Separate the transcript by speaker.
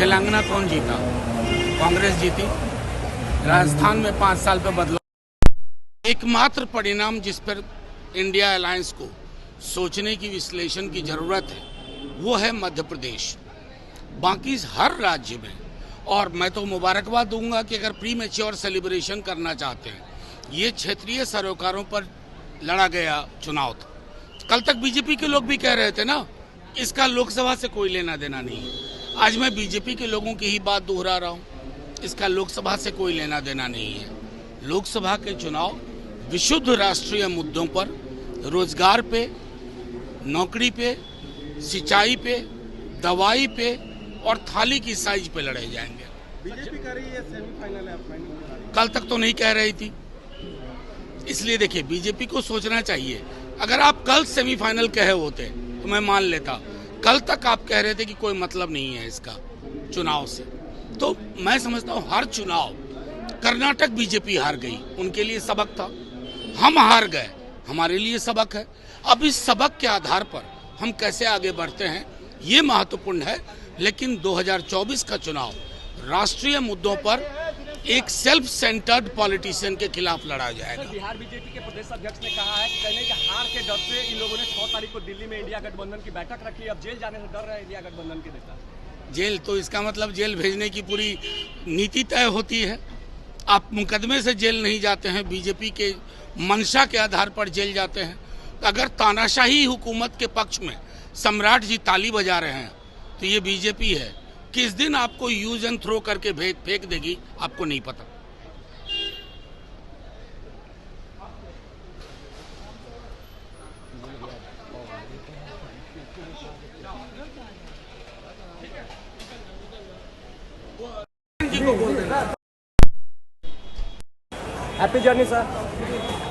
Speaker 1: तेलंगाना कौन जीता? कांग्रेस जीती। राजस्थान में 5 साल पे बदलाव। एकमात्र परिणाम जिस पर इंडिया अलायंस को सोचने की, विश्लेषण की जरूरत है, वो है मध्य प्रदेश। बाकी हर राज्य में, और मैं तो मुबारकबाद दूंगा कि अगर प्री मैच्योर सेलिब्रेशन करना चाहते हैं, ये क्षेत्रीय सरोकारों पर लड़ा गया चुनाव था। कल तक बीजेपी के लोग भी कह रहे थे ना, इसका लोकसभा से कोई लेना देना नहीं है। आज मैं बीजेपी के लोगों की ही बात दोहरा रहा हूँ, इसका लोकसभा से कोई लेना देना नहीं है। लोकसभा के चुनाव विशुद्ध राष्ट्रीय मुद्दों पर, रोजगार पे, नौकरी पे, सिंचाई पे, दवाई पे और थाली की साइज पे लड़े जाएंगे।
Speaker 2: बीजेपी कह रही है सेमीफाइनल है, फाइनल
Speaker 1: कल तक तो नहीं कह रही थी। इसलिए देखिए, बीजेपी को सोचना चाहिए। अगर आप कल सेमीफाइनल कहे होते तो मैं मान लेता। कल तक आप कह रहे थे कि कोई मतलब नहीं है इसका चुनाव से, तो मैं समझता हूँ हर चुनाव, कर्नाटक बीजेपी हार गई, उनके लिए सबक था। हम हार गए, हमारे लिए सबक है। अब इस सबक के आधार पर हम कैसे आगे बढ़ते हैं, ये महत्वपूर्ण है। लेकिन 2024 का चुनाव राष्ट्रीय मुद्दों पर एक सेल्फ सेंटर्ड पॉलिटिशियन के खिलाफ लड़ा जाएगा।
Speaker 3: बिहार बीजेपी के प्रदेश अध्यक्ष ने कहा है कि हार के डर से इन लोगों ने 6 तारीख को दिल्ली में इंडिया गठबंधन की बैठक रखी। अब जेल जाने से डर रहे इंडिया गठबंधन के नेता।
Speaker 1: जेल तो इसका मतलब जेल भेजने की पूरी नीति तय होती है। आप मुकदमे से जेल नहीं जाते हैं, बीजेपी के मंशा के आधार पर जेल जाते हैं। अगर तानाशाही हुकूमत के पक्ष में सम्राट जी ताली बजा रहे हैं तो ये बीजेपी है। किस दिन आपको यूज एंड थ्रो करके फेंक देगी आपको नहीं पता।
Speaker 3: Happy journey sir.